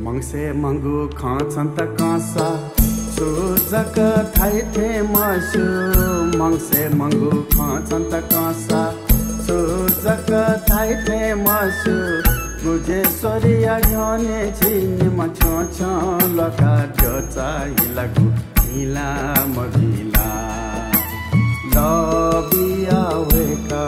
मंगसे मंगु खान्छन् त काँसा सुजक थाइथे मासु मंगसे मंगु खान्छन् त काँसा सुजक थाइथे मासु गुजेश्वरिया घने झिम छ लका जोचा हिलागु हिला मभिला लबिया वेका